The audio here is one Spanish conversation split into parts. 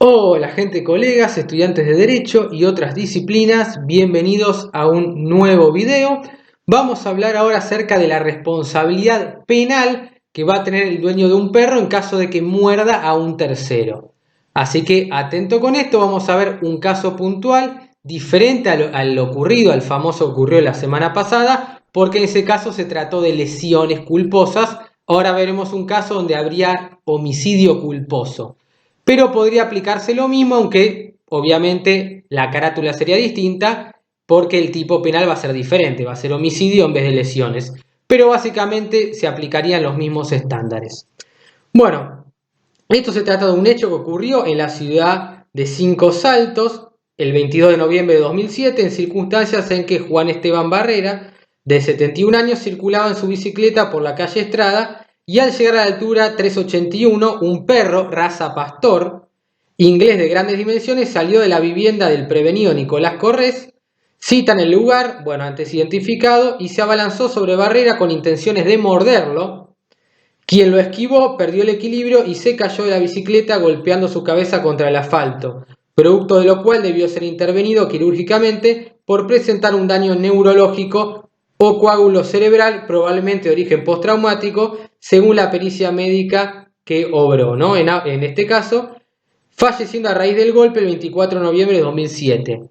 Hola gente, colegas, estudiantes de Derecho y otras disciplinas, bienvenidos a un nuevo video. Vamos a hablar ahora acerca de la responsabilidad penal que va a tener el dueño de un perro en caso de que muerda a un tercero. Así que atento con esto, vamos a ver un caso puntual diferente a lo ocurrido, al famoso ocurrió la semana pasada, porque en ese caso se trató de lesiones culposas. Ahora veremos un caso donde habría homicidio culposo. Pero podría aplicarse lo mismo, aunque obviamente la carátula sería distinta porque el tipo penal va a ser diferente, va a ser homicidio en vez de lesiones. Pero básicamente se aplicarían los mismos estándares. Bueno, esto se trata de un hecho que ocurrió en la ciudad de Cinco Saltos el 22 de noviembre de 2007 en circunstancias en que Juan Esteban Barrera, de 71 años, circulaba en su bicicleta por la calle Estrada y al llegar a la altura 381, un perro, raza pastor, inglés de grandes dimensiones, salió de la vivienda del prevenido Nicolás Corrés, cita en el lugar, antes identificado, y se abalanzó sobre Barrera con intenciones de morderlo. Quien lo esquivó perdió el equilibrio y se cayó de la bicicleta golpeando su cabeza contra el asfalto, producto de lo cual debió ser intervenido quirúrgicamente por presentar un daño neurológico o coágulo cerebral, probablemente de origen postraumático, según la pericia médica que obró, ¿no? En este caso, falleciendo a raíz del golpe el 24 de noviembre de 2007.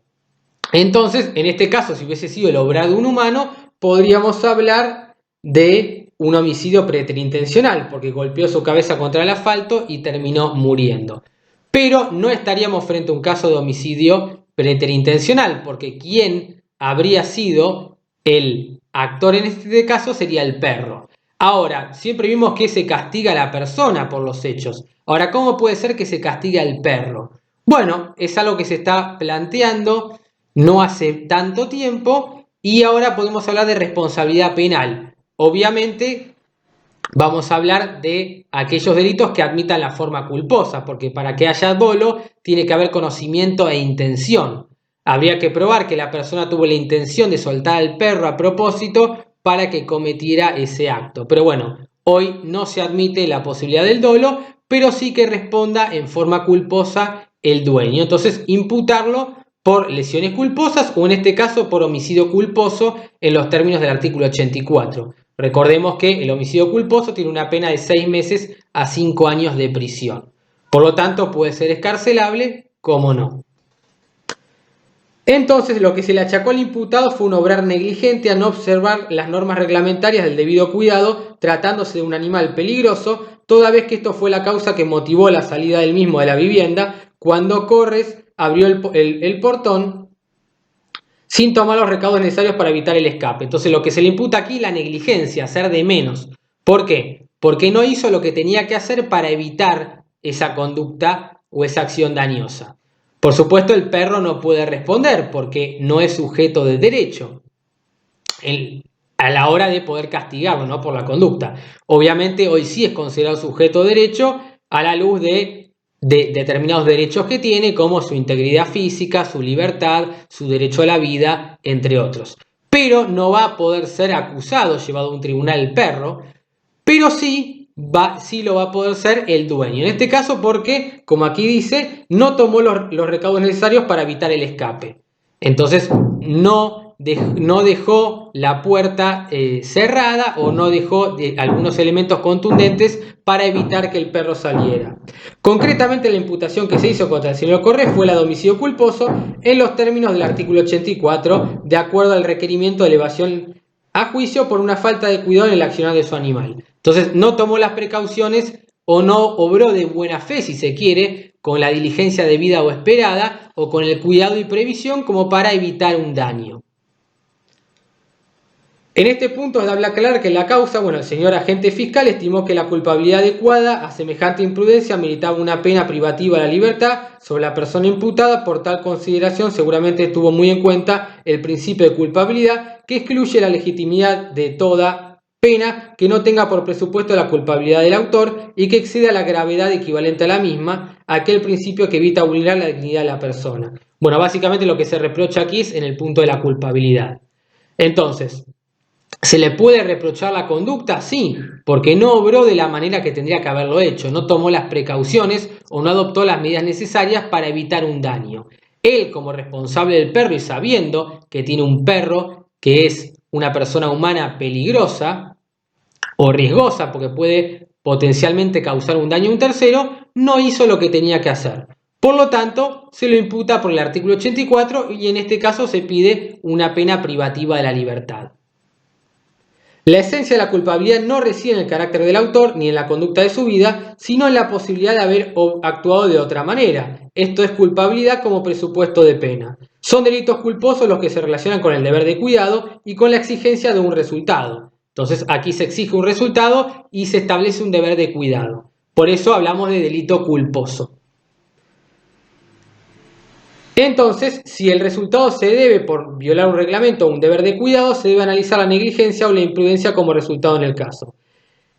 Entonces, en este caso, si hubiese sido el obrar de un humano, podríamos hablar de un homicidio preterintencional, porque golpeó su cabeza contra el asfalto y terminó muriendo. Pero no estaríamos frente a un caso de homicidio preterintencional, porque quien habría sido el actor en este caso sería el perro. Ahora, siempre vimos que se castiga a la persona por los hechos. Ahora, ¿cómo puede ser que se castigue al perro? Bueno, es algo que se está planteando no hace tanto tiempo y ahora podemos hablar de responsabilidad penal. Obviamente vamos a hablar de aquellos delitos que admitan la forma culposa, porque para que haya dolo tiene que haber conocimiento e intención. Habría que probar que la persona tuvo la intención de soltar al perro a propósito para que cometiera ese acto. Pero bueno, hoy no se admite la posibilidad del dolo, pero sí que responda en forma culposa el dueño. Entonces, imputarlo por lesiones culposas o en este caso por homicidio culposo en los términos del artículo 84. Recordemos que el homicidio culposo tiene una pena de 6 meses a 5 años de prisión. Por lo tanto, puede ser excarcelable, como no. Entonces, lo que se le achacó al imputado fue un obrar negligente a no observar las normas reglamentarias del debido cuidado, tratándose de un animal peligroso, toda vez que esto fue la causa que motivó la salida del mismo de la vivienda, cuando Corrés abrió el portón sin tomar los recaudos necesarios para evitar el escape. Entonces, lo que se le imputa aquí es la negligencia, hacer de menos. ¿Por qué? Porque no hizo lo que tenía que hacer para evitar esa conducta o esa acción dañosa. Por supuesto, el perro no puede responder porque no es sujeto de derecho a la hora de poder castigarlo, ¿no? Por la conducta. Obviamente, hoy sí es considerado sujeto de derecho a la luz de determinados derechos que tiene, como su integridad física, su libertad, su derecho a la vida, entre otros. Pero no va a poder ser acusado, llevado a un tribunal el perro, pero sí lo va a poder ser el dueño. En este caso porque, como aquí dice, no tomó los recaudos necesarios para evitar el escape. Entonces no dejó la puerta cerrada o no dejó algunos elementos contundentes para evitar que el perro saliera. Concretamente, la imputación que se hizo contra el señor Corrés fue la de homicidio culposo en los términos del artículo 84, de acuerdo al requerimiento de elevación a juicio por una falta de cuidado en el accionar de su animal. Entonces no tomó las precauciones o no obró de buena fe, si se quiere, con la diligencia debida o esperada, o con el cuidado y previsión como para evitar un daño. En este punto es de hablar claro que la causa, el señor agente fiscal estimó que la culpabilidad adecuada a semejante imprudencia meritaba una pena privativa de la libertad sobre la persona imputada. Por tal consideración, seguramente tuvo muy en cuenta el principio de culpabilidad, que excluye la legitimidad de toda pena que no tenga por presupuesto la culpabilidad del autor y que exceda la gravedad equivalente a la misma, aquel principio que evita vulnerar la dignidad de la persona. Básicamente lo que se reprocha aquí es en el punto de la culpabilidad. Entonces, ¿Se le puede reprochar la conducta? Sí, porque no obró de la manera que tendría que haberlo hecho, no tomó las precauciones o no adoptó las medidas necesarias para evitar un daño. Él, como responsable del perro y sabiendo que tiene un perro que es una persona humana peligrosa o riesgosa porque puede potencialmente causar un daño a un tercero, no hizo lo que tenía que hacer. Por lo tanto, se lo imputa por el artículo 84 y en este caso se pide una pena privativa de la libertad. La esencia de la culpabilidad no reside en el carácter del autor ni en la conducta de su vida, sino en la posibilidad de haber actuado de otra manera. Esto es culpabilidad como presupuesto de pena. Son delitos culposos los que se relacionan con el deber de cuidado y con la exigencia de un resultado. Entonces aquí se exige un resultado y se establece un deber de cuidado. Por eso hablamos de delito culposo. Entonces, si el resultado se debe por violar un reglamento o un deber de cuidado, se debe analizar la negligencia o la imprudencia como resultado en el caso.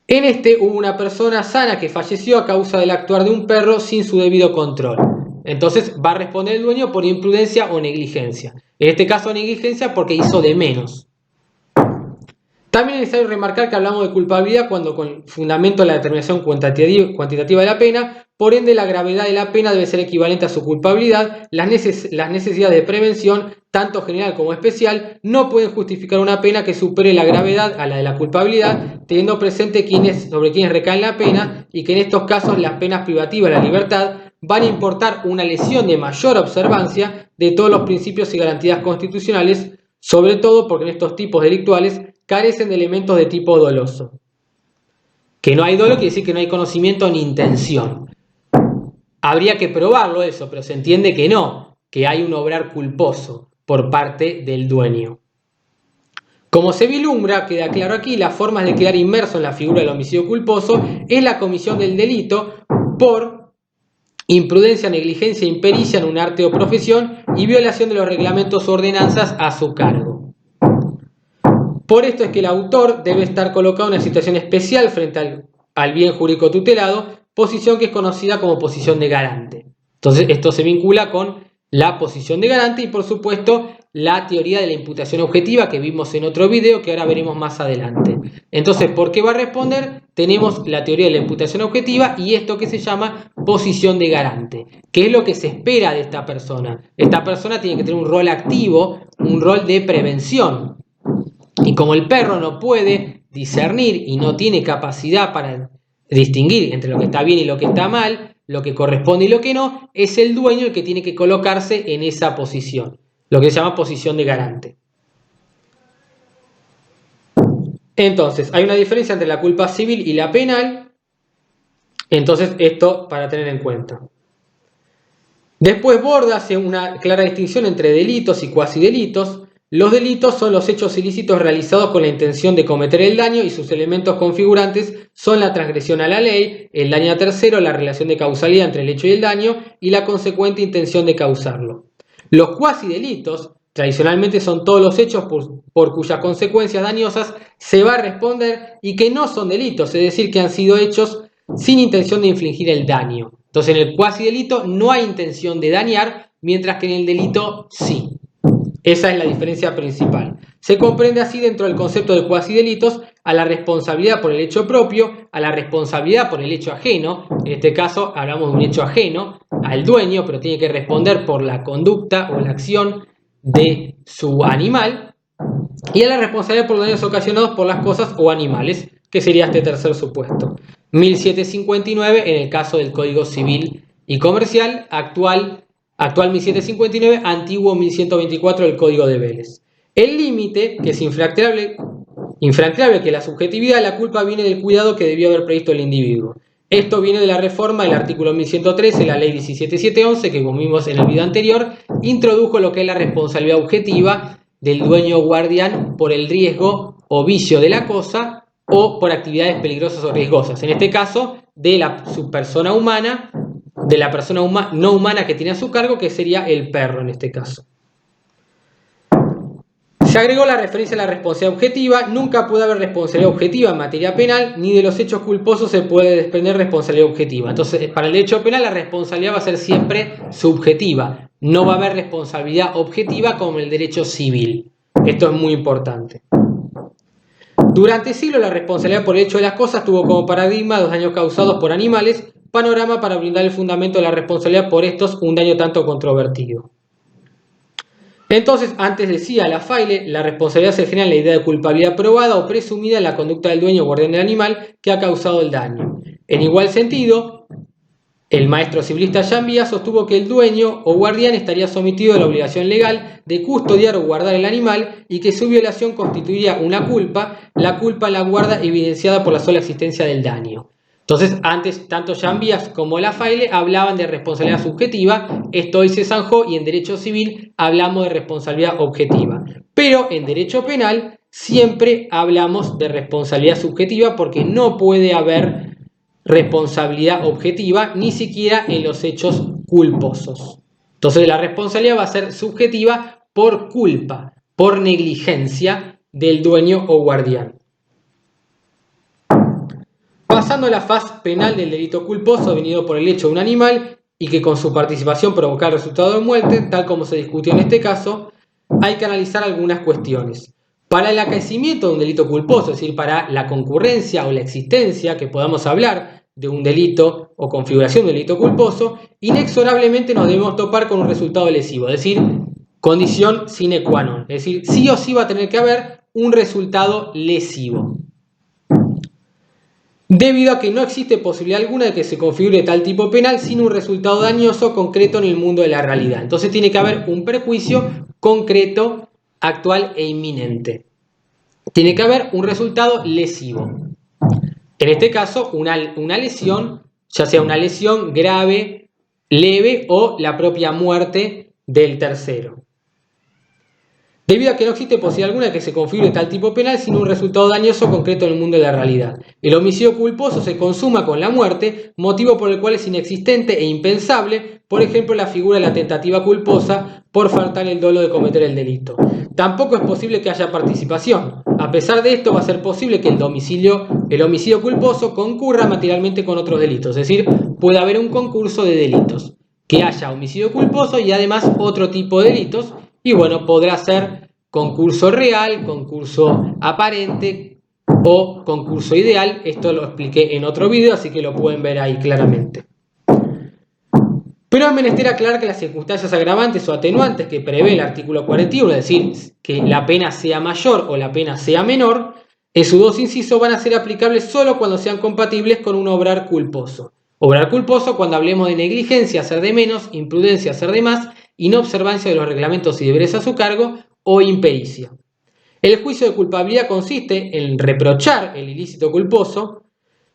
En este hubo una persona sana que falleció a causa del actuar de un perro sin su debido control. Entonces va a responder el dueño por imprudencia o negligencia. En este caso negligencia porque hizo de menos. También es necesario remarcar que hablamos de culpabilidad cuando con fundamento la determinación cuantitativa de la pena, por ende la gravedad de la pena debe ser equivalente a su culpabilidad, las necesidades de prevención, tanto general como especial, no pueden justificar una pena que supere la gravedad a la de la culpabilidad, teniendo presente sobre quienes recae la pena y que en estos casos las penas privativas de la libertad van a importar una lesión de mayor observancia de todos los principios y garantías constitucionales, sobre todo porque en estos tipos delictuales carecen de elementos de tipo doloso. Que no hay dolo quiere decir que no hay conocimiento ni intención. Habría que probarlo eso, pero se entiende que no, que hay un obrar culposo por parte del dueño. Como se vislumbra, queda claro aquí, las formas de quedar inmerso en la figura del homicidio culposo es la comisión del delito por imprudencia, negligencia, impericia en un arte o profesión y violación de los reglamentos o ordenanzas a su cargo. Por esto es que el autor debe estar colocado en una situación especial frente al bien jurídico tutelado, posición que es conocida como posición de garante. Entonces esto se vincula con la posición de garante y por supuesto la teoría de la imputación objetiva que vimos en otro video que ahora veremos más adelante. Entonces, ¿por qué va a responder? Tenemos la teoría de la imputación objetiva y esto que se llama posición de garante. ¿Qué es lo que se espera de esta persona? Esta persona tiene que tener un rol activo, un rol de prevención. Y como el perro no puede discernir y no tiene capacidad para distinguir entre lo que está bien y lo que está mal, lo que corresponde y lo que no, es el dueño el que tiene que colocarse en esa posición, lo que se llama posición de garante. Entonces, hay una diferencia entre la culpa civil y la penal, entonces esto para tener en cuenta. Después Borda hace una clara distinción entre delitos y cuasidelitos. Los delitos son los hechos ilícitos realizados con la intención de cometer el daño y sus elementos configurantes son la transgresión a la ley, el daño a tercero, la relación de causalidad entre el hecho y el daño y la consecuente intención de causarlo. Los cuasidelitos tradicionalmente son todos los hechos por cuyas consecuencias dañosas se va a responder y que no son delitos, es decir, que han sido hechos sin intención de infligir el daño. Entonces en el cuasidelito no hay intención de dañar, mientras que en el delito sí. Esa es la diferencia principal. Se comprende así dentro del concepto de cuasidelitos a la responsabilidad por el hecho propio, a la responsabilidad por el hecho ajeno, en este caso hablamos de un hecho ajeno al dueño, pero tiene que responder por la conducta o la acción de su animal, y a la responsabilidad por daños ocasionados por las cosas o animales, que sería este tercer supuesto. 1759 en el caso del Código Civil y Comercial, actual 1759, antiguo 1124 del Código de Vélez. El límite, que es infranqueable que la subjetividad de la culpa viene del cuidado que debió haber previsto el individuo. Esto viene de la reforma del artículo 1113, la ley 17711, que como vimos en el video anterior, introdujo lo que es la responsabilidad objetiva del dueño guardián por el riesgo o vicio de la cosa o por actividades peligrosas o riesgosas. En este caso, de la persona humana, de la persona no humana que tiene a su cargo, que sería el perro en este caso. Se agregó la referencia a la responsabilidad objetiva. Nunca puede haber responsabilidad objetiva en materia penal, ni de los hechos culposos se puede desprender responsabilidad objetiva. Entonces, para el derecho penal la responsabilidad va a ser siempre subjetiva. No va a haber responsabilidad objetiva como en el derecho civil. Esto es muy importante. Durante siglos la responsabilidad por el hecho de las cosas tuvo como paradigma los daños causados por animales, panorama para brindar el fundamento de la responsabilidad por estos, un daño tanto controvertido. Entonces, antes decía Lafaille, la responsabilidad se genera en la idea de culpabilidad probada o presumida en la conducta del dueño o guardián del animal que ha causado el daño. En igual sentido, el maestro civilista Jean Villa sostuvo que el dueño o guardián estaría sometido a la obligación legal de custodiar o guardar el animal y que su violación constituiría una culpa, la culpa en la guarda evidenciada por la sola existencia del daño. Entonces, antes, tanto Jean Villa como Lafaille hablaban de responsabilidad subjetiva, esto hoy se zanjó y en derecho civil hablamos de responsabilidad objetiva. Pero en derecho penal siempre hablamos de responsabilidad subjetiva porque no puede haber responsabilidad objetiva ni siquiera en los hechos culposos. Entonces la responsabilidad va a ser subjetiva por culpa, por negligencia del dueño o guardián. Pasando a la faz penal del delito culposo venido por el hecho de un animal y que con su participación provoca el resultado de muerte, tal como se discutió en este caso, hay que analizar algunas cuestiones. Para el acaecimiento de un delito culposo, es decir, para la concurrencia o la existencia que podamos hablar de un delito o configuración de un delito culposo, inexorablemente nos debemos topar con un resultado lesivo, es decir, condición sine qua non, es decir, sí o sí va a tener que haber un resultado lesivo. Debido a que no existe posibilidad alguna de que se configure tal tipo penal sin un resultado dañoso concreto en el mundo de la realidad. Entonces tiene que haber un perjuicio concreto, actual e inminente. Tiene que haber un resultado lesivo. En este caso, una lesión, ya sea una lesión grave, leve o la propia muerte del tercero. Debido a que no existe posibilidad alguna de que se configure tal tipo penal sin un resultado dañoso concreto en el mundo de la realidad. El homicidio culposo se consuma con la muerte, motivo por el cual es inexistente e impensable, por ejemplo, la figura de la tentativa culposa por faltar el dolo de cometer el delito. Tampoco es posible que haya participación. A pesar de esto, va a ser posible que el homicidio culposo concurra materialmente con otros delitos, es decir, puede haber un concurso de delitos, que haya homicidio culposo y además otro tipo de delitos. Y bueno, podrá ser concurso real, concurso aparente o concurso ideal. Esto lo expliqué en otro video, así que lo pueden ver ahí claramente. Pero es menester aclarar que las circunstancias agravantes o atenuantes que prevé el artículo 41, es decir, que la pena sea mayor o la pena sea menor, en sus dos incisos van a ser aplicables solo cuando sean compatibles con un obrar culposo. Obrar culposo cuando hablemos de negligencia, hacer de menos, imprudencia, hacer de más, inobservancia de los reglamentos y deberes a su cargo o impericia. El juicio de culpabilidad consiste en reprochar el ilícito culposo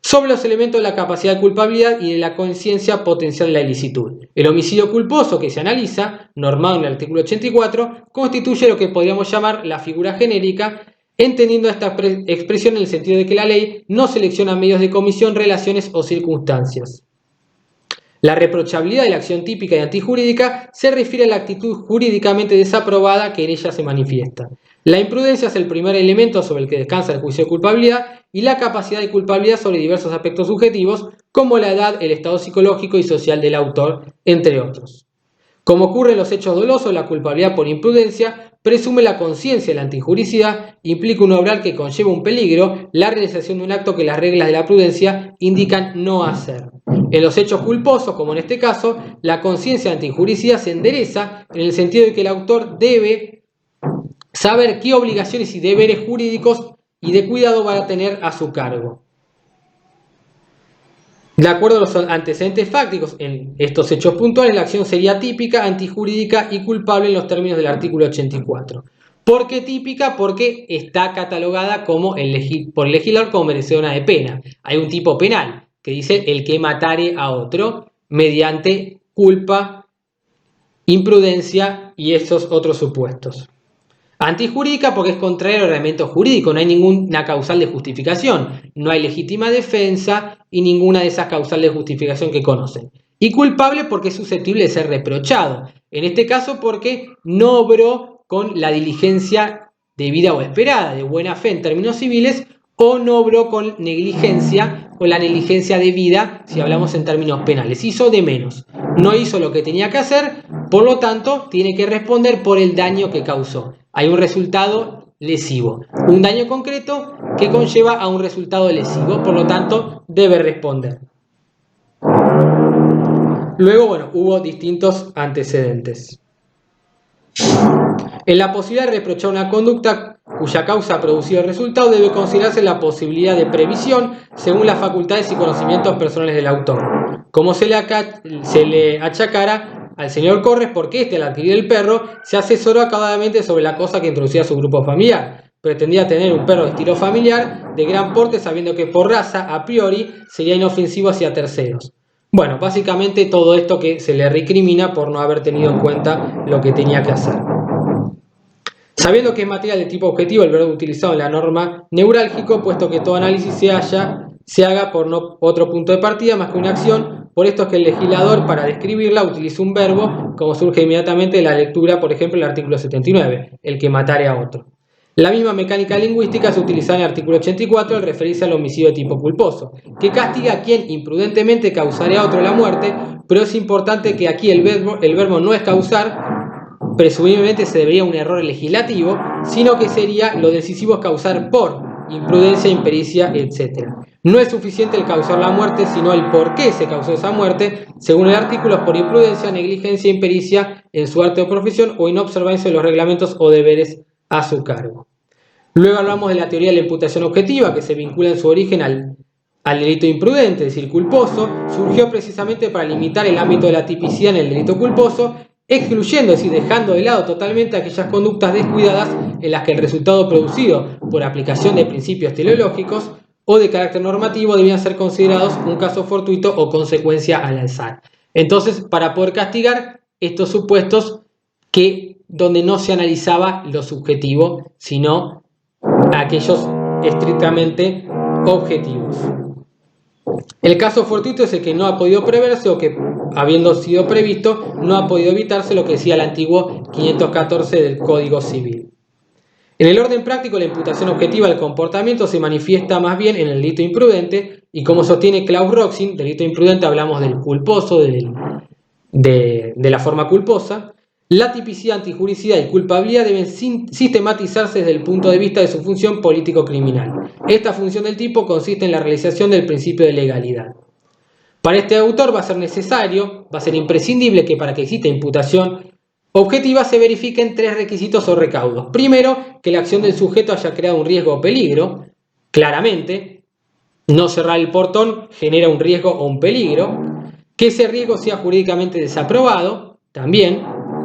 sobre los elementos de la capacidad de culpabilidad y de la conciencia potencial de la ilicitud. El homicidio culposo que se analiza, normado en el artículo 84, constituye lo que podríamos llamar la figura genérica, entendiendo esta expresión en el sentido de que la ley no selecciona medios de comisión, relaciones o circunstancias. La reprochabilidad de la acción típica y antijurídica se refiere a la actitud jurídicamente desaprobada que en ella se manifiesta. La imprudencia es el primer elemento sobre el que descansa el juicio de culpabilidad y la capacidad de culpabilidad sobre diversos aspectos subjetivos como la edad, el estado psicológico y social del autor, entre otros. Como ocurre en los hechos dolosos, la culpabilidad por imprudencia presume la conciencia de la antijuricidad, implica un obrar que conlleva un peligro, la realización de un acto que las reglas de la prudencia indican no hacer. En los hechos culposos, como en este caso, la conciencia de antijuricidad se endereza en el sentido de que el autor debe saber qué obligaciones y deberes jurídicos y de cuidado va a tener a su cargo. De acuerdo a los antecedentes fácticos en estos hechos puntuales, la acción sería típica, antijurídica y culpable en los términos del artículo 84. ¿Por qué típica? Porque está catalogada como por el legislador como merecedora de pena. Hay un tipo penal que dice el que matare a otro mediante culpa, imprudencia y esos otros supuestos. Antijurídica porque es contrario al ordenamiento jurídico, no hay ninguna causal de justificación, no hay legítima defensa y ninguna de esas causales de justificación que conocen. Y culpable porque es susceptible de ser reprochado, en este caso porque no obró con la diligencia debida o esperada, de buena fe en términos civiles, o no obró con negligencia o la negligencia debida si hablamos en términos penales, hizo de menos, no hizo lo que tenía que hacer, por lo tanto tiene que responder por el daño que causó. Hay un resultado lesivo, un daño concreto que conlleva a un resultado lesivo, por lo tanto debe responder. Luego, bueno, hubo distintos antecedentes. En la posibilidad de reprochar una conducta cuya causa ha producido el resultado, debe considerarse la posibilidad de previsión según las facultades y conocimientos personales del autor. Como se le achacara al señor Corres, porque éste, al adquirir el perro, se asesoró acabadamente sobre la cosa que introducía a su grupo familiar. Pretendía tener un perro de estilo familiar, de gran porte, sabiendo que por raza, a priori, sería inofensivo hacia terceros. Bueno, básicamente todo esto que se le recrimina por no haber tenido en cuenta lo que tenía que hacer. Sabiendo que es material de tipo objetivo el verbo utilizado en la norma neurálgico, puesto que todo análisis se haga por no otro punto de partida más que una acción, por esto es que el legislador para describirla utiliza un verbo, como surge inmediatamente de la lectura, por ejemplo, el artículo 79, el que matare a otro. La misma mecánica lingüística se utiliza en el artículo 84 al referirse al homicidio de tipo culposo, que castiga a quien imprudentemente causare a otro la muerte, pero es importante que aquí el verbo no es causar, presumiblemente se debería un error legislativo, sino que sería lo decisivo es causar por imprudencia, impericia, etc. No es suficiente el causar la muerte, sino el por qué se causó esa muerte, según el artículo, es por imprudencia, negligencia, impericia en su arte o profesión o inobservancia de los reglamentos o deberes a su cargo. Luego hablamos de la teoría de la imputación objetiva, que se vincula en su origen al delito imprudente, es decir, culposo, surgió precisamente para limitar el ámbito de la tipicidad en el delito culposo, excluyendo, es decir, dejando de lado totalmente aquellas conductas descuidadas en las que el resultado producido por aplicación de principios teleológicos o de carácter normativo debían ser considerados un caso fortuito o consecuencia al azar. Entonces, para poder castigar estos supuestos donde no se analizaba lo subjetivo, sino aquellos estrictamente objetivos. El caso fortuito es el que no ha podido preverse o que, habiendo sido previsto, no ha podido evitarse, lo que decía el antiguo 514 del Código Civil. En el orden práctico, la imputación objetiva del comportamiento se manifiesta más bien en el delito imprudente, y como sostiene Klaus Roxin, delito imprudente hablamos del culposo, de la forma culposa. La tipicidad, antijuricidad y culpabilidad deben sistematizarse desde el punto de vista de su función político-criminal. Esta función del tipo consiste en la realización del principio de legalidad. Para este autor va a ser necesario, va a ser imprescindible que para que exista imputación objetiva se verifiquen tres requisitos o recaudos. Primero, que la acción del sujeto haya creado un riesgo o peligro, claramente. No cerrar el portón genera un riesgo o un peligro. Que ese riesgo sea jurídicamente desaprobado, también,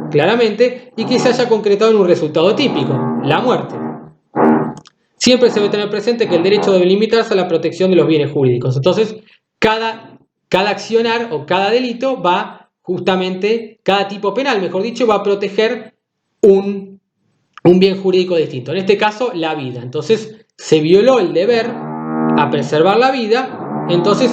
claramente, y que se haya concretado en un resultado típico, la muerte. Siempre se debe tener presente que el derecho debe limitarse a la protección de los bienes jurídicos. Entonces, cada accionar o cada delito va justamente, cada tipo penal, mejor dicho, va a proteger un bien jurídico distinto. En este caso, la vida. Entonces, se violó el deber a preservar la vida, entonces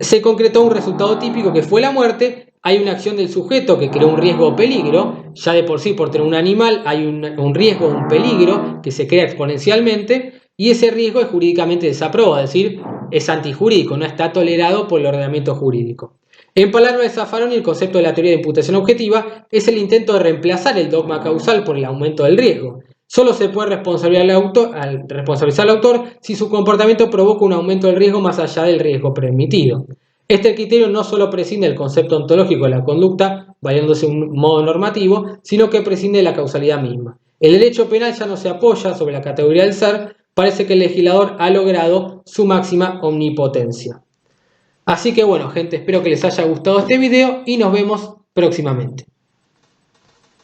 se concretó un resultado típico que fue la muerte. Hay una acción del sujeto que creó un riesgo o peligro, ya de por sí por tener un animal hay un riesgo o un peligro que se crea exponencialmente, y ese riesgo es jurídicamente desaprobado, es decir, es antijurídico, no está tolerado por el ordenamiento jurídico. En palabras de Zaffaroni, el concepto de la teoría de imputación objetiva es el intento de reemplazar el dogma causal por el aumento del riesgo. Solo se puede responsabilizar al autor si su comportamiento provoca un aumento del riesgo más allá del riesgo permitido. Este criterio no solo prescinde del concepto ontológico de la conducta, valiéndose un modo normativo, sino que prescinde de la causalidad misma. El derecho penal ya no se apoya sobre la categoría del ser, parece que el legislador ha logrado su máxima omnipotencia. Así que bueno, gente, espero que les haya gustado este video y nos vemos próximamente.